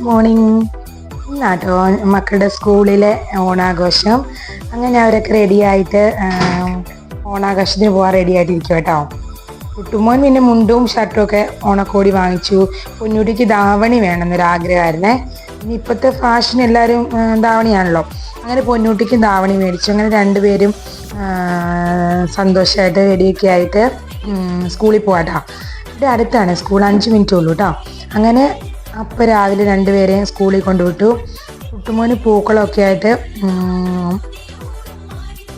Morning. ഇന്നാട്ടോ മക്കളുടെ സ്കൂളിലെ ഓണാഘോഷം. അങ്ങനെ അവരൊക്കെ റെഡിയായിട്ട് ഓണാഘോഷത്തിന് പോകാൻ റെഡി ആയിട്ടിരിക്കും കേട്ടോ. കുട്ടുമോൻ പിന്നെ മുണ്ടും ഷർട്ടും ഒക്കെ ഓണക്കോടി വാങ്ങിച്ചു. പൊന്നൂട്ടിക്ക് ധാവണി വേണമെന്നൊരാഗ്രഹമായിരുന്നേ. ഇനി ഇപ്പോഴത്തെ ഫാഷൻ എല്ലാവരും ധാവണിയാണല്ലോ. അങ്ങനെ പൊന്നൂട്ടിക്ക് ധാവണി മേടിച്ചു. അങ്ങനെ രണ്ടുപേരും സന്തോഷമായിട്ട് റെഡിയൊക്കെ ആയിട്ട് സ്കൂളിൽ പോകാട്ടോ. ഇവിടെ അടുത്താണ് സ്കൂൾ, 5 മിനിറ്റ് ഉള്ളൂ കേട്ടോ. അങ്ങനെ അപ്പം രാവിലെ രണ്ടുപേരെയും സ്കൂളിൽ കൊണ്ടുവിട്ടു. കുട്ടുമോന് പൂക്കളമൊക്കെ ആയിട്ട്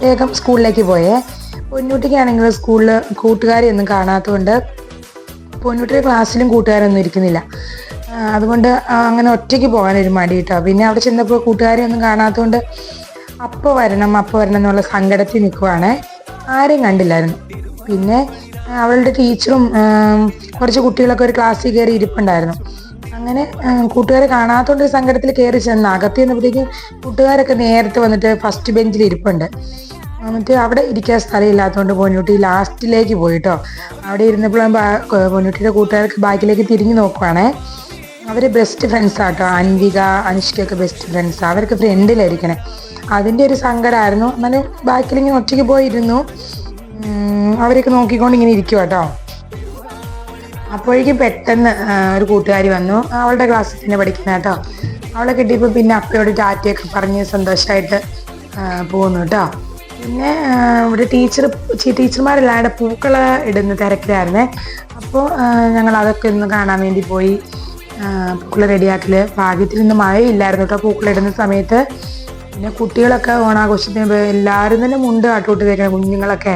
വേഗം സ്കൂളിലേക്ക് പോയേ. പൊന്നൂട്ടിക്കാണെങ്കിൽ സ്കൂളിൽ കൂട്ടുകാരെയൊന്നും കാണാത്തതുകൊണ്ട് പൊന്നൂട്ടിയുടെ ക്ലാസ്സിലും കൂട്ടുകാരൊന്നും ഇരിക്കുന്നില്ല. അതുകൊണ്ട് അങ്ങനെ ഒറ്റയ്ക്ക് പോകാനൊരു മടി കേട്ടോ. പിന്നെ അവിടെ ചെന്നപ്പോൾ കൂട്ടുകാരെ ഒന്നും കാണാത്തതുകൊണ്ട് അപ്പോൾ വരണം എന്നുള്ള സങ്കടത്തിൽ നിൽക്കുവാണ്. ആരെയും കണ്ടില്ലായിരുന്നു. പിന്നെ അവളുടെ ടീച്ചറും കുറച്ച് കുട്ടികളൊക്കെ ഒരു ക്ലാസ്സിൽ കയറി ഇരിപ്പുണ്ടായിരുന്നു. അങ്ങനെ കൂട്ടുകാരെ കാണാത്തതുകൊണ്ട് സങ്കടത്തിൽ കയറി ചെന്ന് അകത്ത് ചെന്നപ്പോഴത്തേക്കും കൂട്ടുകാരൊക്കെ നേരത്തെ വന്നിട്ട് ഫസ്റ്റ് ബെഞ്ചിൽ ഇരിപ്പുണ്ട്. എന്നിട്ട് അവിടെ ഇരിക്കാൻ സ്ഥലമില്ലാത്തതുകൊണ്ട് പൊന്നൂട്ടി ലാസ്റ്റിലേക്ക് പോയിട്ടോ. അവിടെ ഇരുന്നപ്പോഴും പൊന്നൂട്ടിയുടെ കൂട്ടുകാർക്ക് ബാക്കിലേക്ക് തിരിഞ്ഞു നോക്കുവാണേ. Our best ഫ്രണ്ട്സാട്ടോ. അൻവിക, അനുഷ്കയൊക്കെ ബെസ്റ്റ് ഫ്രണ്ട്സാണ്. അവർക്ക് ഫ്രണ്ടിലായിരിക്കണേ. അതിൻ്റെ ഒരു സങ്കടമായിരുന്നു. എന്നാലും ബാക്കിലിങ്ങനെ ഒറ്റയ്ക്ക് പോയിരുന്നു. അവരൊക്കെ നോക്കിക്കൊണ്ട് ഇങ്ങനെ ഇരിക്കും കേട്ടോ. അപ്പോഴേക്കും പെട്ടെന്ന് ഒരു കൂട്ടുകാരി വന്നു. അവളുടെ ക്ലാസ്സിൽ തന്നെ പഠിക്കുന്ന കേട്ടോ. അവളെ കിട്ടിയപ്പോൾ പിന്നെ അപ്പയോട് ടാറ്റയൊക്കെ പറഞ്ഞ് സന്തോഷമായിട്ട് പോകുന്നു കേട്ടോ. പിന്നെ ഇവിടെ ടീച്ചർമാരെല്ലാം പൂക്കൾ ഇടുന്ന തിരക്കിലായിരുന്നേ. അപ്പോൾ ഞങ്ങൾ അതൊക്കെ ഒന്ന് കാണാൻ വേണ്ടി പോയി. പൂക്കൾ റെഡിയാക്കൽ. ഭാഗ്യത്തിൽ ഇന്ന് മഴയില്ലായിരുന്നു കേട്ടോ പൂക്കളിടുന്ന സമയത്ത്. പിന്നെ കുട്ടികളൊക്കെ ഓണാഘോഷത്തിന് എല്ലാവരും തന്നെ മുണ്ട് കാട്ടോട്ട് തരുന്നത്. കുഞ്ഞുങ്ങളൊക്കെ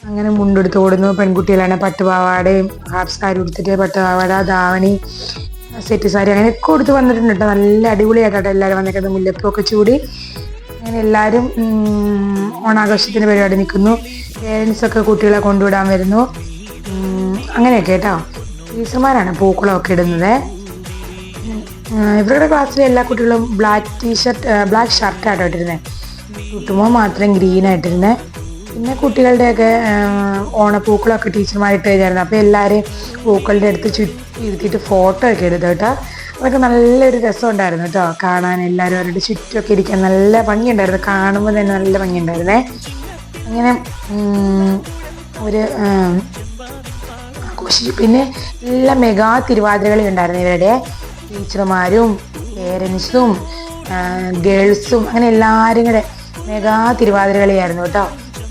അങ്ങനെ മുണ്ടെടുത്ത് ഓടുന്നു. പെൺകുട്ടികളാണ് പട്ടുപാവാടയും ഹാഫ് സാരി ഉടുത്തിട്ട് പട്ടുപാവാട, ധാവണി, സെറ്റ് സാരി അങ്ങനെയൊക്കെ കൊടുത്ത് വന്നിട്ടുണ്ട് കേട്ടോ. നല്ല അടിപൊളിയായിട്ടോ എല്ലാവരും വന്നിട്ട് മുല്ലപ്പൊക്കെ ചൂടി അങ്ങനെ എല്ലാവരും ഓണാഘോഷത്തിന് പരിപാടി നിൽക്കുന്നു. പേരൻസൊക്കെ കുട്ടികളെ കൊണ്ടുവിടാൻ വരുന്നു. അങ്ങനെയൊക്കെ കേട്ടോ. ടീച്ചർമാരാണ് പൂക്കളമൊക്കെ ഇടുന്നത്. ഇവരുടെ ക്ലാസ്സിലെ എല്ലാ കുട്ടികളും ബ്ലാക്ക് ഷർട്ടായിട്ടോ ഇട്ടിരുന്നത്. കുട്ടുമോ മാത്രം ഗ്രീനായിട്ടിരുന്നത്. പിന്നെ കുട്ടികളുടെയൊക്കെ ഓണപ്പൂക്കളൊക്കെ ടീച്ചർമാരിട്ട് കഴിഞ്ഞായിരുന്നു. അപ്പോൾ എല്ലാവരെയും പൂക്കളുടെ അടുത്ത് ചുറ്റി ഇരുത്തിയിട്ട് ഫോട്ടോ ഒക്കെ എടുത്തു കേട്ടോ. അതൊക്കെ നല്ലൊരു രസം ഉണ്ടായിരുന്നു കേട്ടോ കാണാൻ. എല്ലാവരും അവരുടെ ചുറ്റുമൊക്കെ ഇരിക്കാൻ നല്ല ഭംഗിയുണ്ടായിരുന്നു. കാണുമ്പോൾ തന്നെ നല്ല ഭംഗിയുണ്ടായിരുന്നേ. അങ്ങനെ ഒരു ആഘോഷിച്ചു. പിന്നെ എല്ലാ മെഗാ തിരുവാതിരകളി ഉണ്ടായിരുന്നു. ഇവരുടെ ടീച്ചർമാരും പേരൻസും ഗേൾസും അങ്ങനെ എല്ലാവരും കൂടെ മെഗാ തിരുവാതിരകളിയായിരുന്നു കേട്ടോ.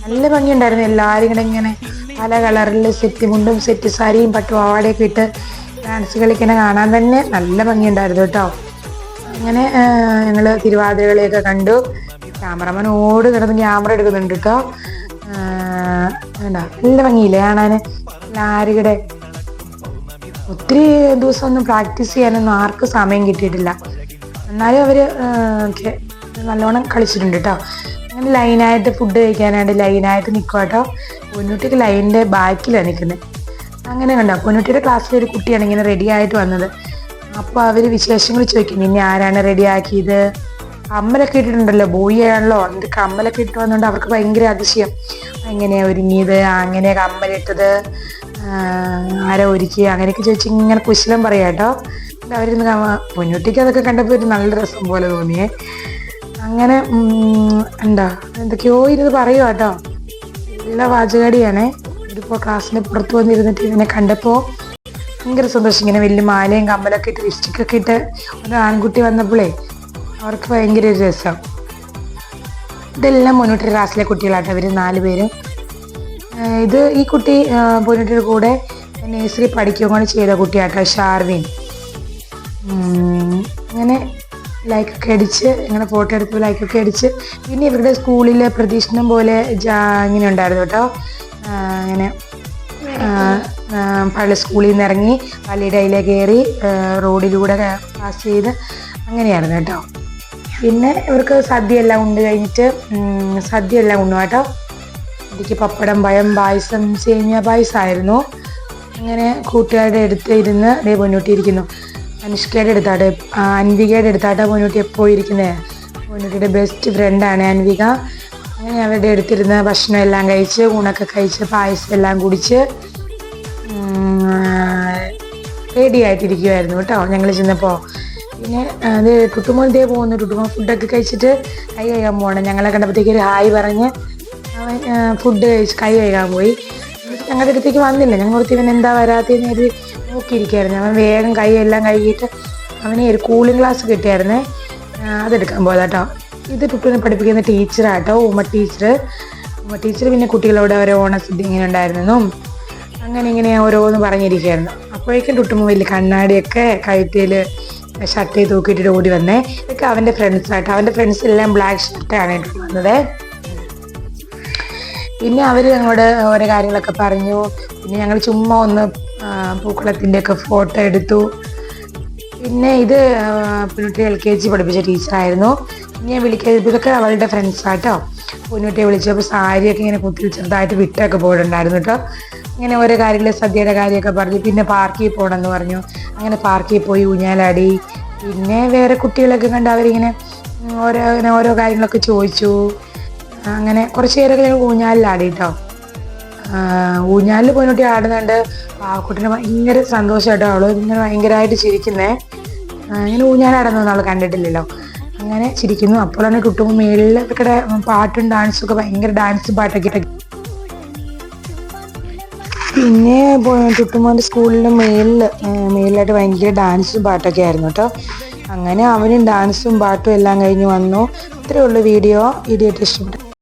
നല്ല ഭംഗിയുണ്ടായിരുന്നു. എല്ലാവരും കൂടെ ഇങ്ങനെ പല കളറിൽ സെറ്റ് മുണ്ടും സെറ്റ് സാരിയും പട്ടുപാവാടയൊക്കെ ഇട്ട് ഡാൻസ് കളിക്കുന്ന കാണാൻ തന്നെ നല്ല ഭംഗിയുണ്ടായിരുന്നു കേട്ടോ. അങ്ങനെ ഞങ്ങൾ തിരുവാതിരകളിയൊക്കെ കണ്ടു. ക്യാമറമാൻ ഓട് കിടന്ന് ക്യാമറ എടുക്കുന്നുണ്ട് കേട്ടോ. നല്ല ഭംഗിയില്ലേ കാണാൻ. എല്ലാവരും കൂടെ ഒത്തിരി ദിവസം ഒന്നും പ്രാക്ടീസ് ചെയ്യാനൊന്നും ആർക്കും സമയം കിട്ടിയിട്ടില്ല. എന്നാലും അവർ നല്ലോണം കളിച്ചിട്ടുണ്ട് കേട്ടോ. അങ്ങനെ ലൈനായിട്ട് ഫുഡ് കഴിക്കാനായിട്ട് ലൈനായിട്ട് നിൽക്കുക കേട്ടോ. പൊന്നൂട്ടിക്ക് ലൈനിൻ്റെ ബാക്കിലാണ് നിൽക്കുന്നത്. അങ്ങനെ കണ്ടോ പൊന്നൂട്ടിയുടെ ക്ലാസ്സിൽ ഒരു കുട്ടിയാണ് ഇങ്ങനെ റെഡി ആയിട്ട് വന്നത്. അപ്പോൾ അവർ വിശേഷങ്ങൾ ചോദിക്കും, നിന്നെ ആരാണ് റെഡിയാക്കിയത്? കമ്മലൊക്കെ ഇട്ടിട്ടുണ്ടല്ലോ, ബോയ് ആണല്ലോ. എന്നിട്ട് കമ്മലൊക്കെ ഇട്ട് വന്നുകൊണ്ട് അവർക്ക് ഭയങ്കര അതിശയം. എങ്ങനെയാണ് ഒരുങ്ങിയത്, അങ്ങനെയാണ് കമ്മലിട്ടത്, ആരോ ഒരുക്കി, അങ്ങനെയൊക്കെ ചോദിച്ച് ഇങ്ങനെ കുശലം പറയാം കേട്ടോ. അവരിന്ന് പൊന്നൂട്ടിക്ക് അതൊക്കെ കണ്ടപ്പോൾ ഒരു നല്ല രസം പോലെ തോന്നിയേ. അങ്ങനെ എന്തൊക്കെയോ ഇരുന്ന് പറയുക കേട്ടോ. നല്ല വാചകടിയാണേ. ഇതിപ്പോൾ ക്ലാസ്സിന് പുറത്ത് വന്നിരുന്നിട്ട് ഇങ്ങനെ കണ്ടപ്പോൾ ഭയങ്കര സന്തോഷം. ഇങ്ങനെ വലിയ മാലയും കമ്മലൊക്കെ ഇട്ട് ലിപ്സ്റ്റിക്കൊക്കെ ഇട്ട് ഒരു ആൺകുട്ടി വന്നപ്പോഴേ അവർക്ക് ഭയങ്കര ഒരു രസം. ഇതെല്ലാം പൊന്നൂട്ടിയുടെ ക്ലാസ്സിലെ കുട്ടികളാട്ടോ. ഇവർ 4 പേരും. ഈ കുട്ടി പൊന്നൂട്ടിയുടെ കൂടെ നേഴ്സറി പഠിക്കുകയാണ് ചെയ്ത കുട്ടിയാട്ടോ, ഷാർവിൻ. അങ്ങനെ ലൈക്കൊക്കെ അടിച്ച് ഇങ്ങനെ ഫോട്ടോ എടുത്ത് ലൈക്കൊക്കെ അടിച്ച്. പിന്നെ ഇവരുടെ സ്കൂളിലെ പ്രദക്ഷിണം പോലെ ഇങ്ങനെ ഉണ്ടായിരുന്നു കേട്ടോ. അങ്ങനെ പള്ളി സ്കൂളിൽ നിന്ന് ഇറങ്ങി പള്ളിയുടെ അതിലേക്ക് കയറി റോഡിലൂടെ പാസ് ചെയ്ത് അങ്ങനെയായിരുന്നു കേട്ടോ. പിന്നെ ഇവർക്ക് സദ്യ എല്ലാം ഉണ്ട് കഴിഞ്ഞിട്ട് ഉണ്ണു കേട്ടോ. എനിക്ക് പപ്പടം, പഴം, പായസം, സേമിയ പായസമായിരുന്നു. അങ്ങനെ കൂട്ടുകാരുടെ അടുത്ത് ഇരുന്ന് ദേ പൊന്നൂട്ടി ഇരിക്കുന്നു. അനുഷ്കയുടെ അടുത്താട്ടെ, അൻവികയുടെ അടുത്താട്ടോ പൊന്നൂട്ടി എപ്പോഴും ഇരിക്കുന്നത്. പൊന്നൂട്ടിയുടെ ബെസ്റ്റ് ഫ്രണ്ടാണ് അൻവിക. അങ്ങനെ അവരുടെ അടുത്തിരുന്ന് ഭക്ഷണം എല്ലാം കഴിച്ച് ഊണൊക്കെ കഴിച്ച് പായസം എല്ലാം കുടിച്ച് റെഡി ആയിട്ടിരിക്കുമായിരുന്നു കേട്ടോ ഞങ്ങൾ ചെന്നപ്പോൾ. പിന്നെ അത് ടുട്ടുമോൻ ഇതേ പോകുന്നു. ടുട്ടുമോൻ ഫുഡൊക്കെ കഴിച്ചിട്ട് കൈ കഴുകാൻ പോകണം. ഞങ്ങളെ കണ്ടപ്പോഴത്തേക്ക് ഒരു ഹായ് പറഞ്ഞ് അവൻ ഫുഡ് കഴിച്ച് കൈ കഴുകാൻ പോയി. ഞങ്ങളുടെ അടുത്തേക്ക് വന്നില്ല. ഞങ്ങൾ ഓർത്ത് ഇവൻ എന്താ വരാത്തതെന്ന് കരുതി നോക്കിയിരിക്കുകയായിരുന്നു. അവൻ വേഗം കൈ എല്ലാം കഴുകിയിട്ട് അവന് ഒരു കൂളിംഗ് ഗ്ലാസ് കിട്ടിയായിരുന്നേ, അതെടുക്കാൻ പോയതാ കേട്ടോ. ഇത് ടുട്ടുവിനെ പഠിപ്പിക്കുന്ന ടീച്ചറാട്ടോ, ഉമ്മ ടീച്ചർ പിന്നെ കുട്ടികളോട് ഓരോ ഓണസദ്യ ഇങ്ങനെ ഉണ്ടായിരുന്നെന്നും അങ്ങനെ ഇങ്ങനെ ഓരോന്ന് പറഞ്ഞിരിക്കുകയായിരുന്നു. അപ്പോഴേക്കും ടുട്ടുമ്മ വലിയ കണ്ണാടിയൊക്കെ കഴുത്തിൽ ഷർട്ട് തൂക്കിയിട്ടിട്ട് ഓടി വന്നേ. ഇതൊക്കെ അവൻ്റെ ഫ്രണ്ട്സാട്ടോ. അവൻ്റെ ഫ്രണ്ട്സ് എല്ലാം ബ്ലാക്ക് ഷർട്ടാണ് ഇട്ട് വന്നത്. പിന്നെ അവർ ഞങ്ങളോട് ഓരോ കാര്യങ്ങളൊക്കെ പറഞ്ഞു. പിന്നെ ഞങ്ങൾ ചുമ്മാ ഒന്ന് പൂക്കളത്തിൻ്റെ ഒക്കെ ഫോട്ടോ എടുത്തു. പിന്നെ ഇത് പൊന്നൂട്ടി LKG പഠിപ്പിച്ച ടീച്ചറായിരുന്നു. ഞാൻ ഇതൊക്കെ അവളുടെ ഫ്രണ്ട്സാട്ടോ. പൊന്നൂട്ടിയെ വിളിച്ചപ്പോൾ സാരിയൊക്കെ ഇങ്ങനെ കുത്തി ചെറുതായിട്ട് വിട്ടൊക്കെ പോയിട്ടുണ്ടായിരുന്നു കേട്ടോ. ഇങ്ങനെ ഓരോ കാര്യങ്ങൾ സദ്യയുടെ കാര്യമൊക്കെ പറഞ്ഞു. പിന്നെ പാർക്കിൽ പോകണമെന്ന് പറഞ്ഞു. അങ്ങനെ പാർക്കിൽ പോയി ഊഞ്ഞാലാടി. പിന്നെ വേറെ കുട്ടികളൊക്കെ കണ്ട് അവരിങ്ങനെ ഓരോ കാര്യങ്ങളൊക്കെ ചോദിച്ചു. അങ്ങനെ കുറച്ച് നേരമൊക്കെ ഞങ്ങൾ ഊഞ്ഞാലിലാടി കേട്ടോ. ഊഞ്ഞാലിൽ പൊന്നൂട്ടി ആടുന്നുണ്ട്. കുട്ടീനെ ഭയങ്കര സന്തോഷമായിട്ടോ. അവൾ ഇങ്ങനെ ഭയങ്കരമായിട്ട് ചിരിക്കുന്നേ. ഇങ്ങനെ ഊഞ്ഞാലാടുന്നൊന്നും അവൾ കണ്ടിട്ടില്ലല്ലോ. അങ്ങനെ ചിരിക്കുന്നു. അപ്പോഴാണ് ടുട്ടുമ്പോൾ മേളിൽ ഇതൊക്കെ പാട്ടും ഡാൻസും ഒക്കെ ഭയങ്കര ഡാൻസ് പാട്ടൊക്കെ ഇട്ടു. പിന്നെ ടുട്ടുമോൻ്റെ സ്കൂളിൻ്റെ മേളിലായിട്ട് ഭയങ്കര ഡാൻസും പാട്ടൊക്കെ ആയിരുന്നു കേട്ടോ. അങ്ങനെ അവനും ഡാൻസും പാട്ടും എല്ലാം കഴിഞ്ഞ് വന്നു. ഇത്രയേ ഉള്ളൂ വീഡിയോ ഇഷ്ടപ്പെട്ടു.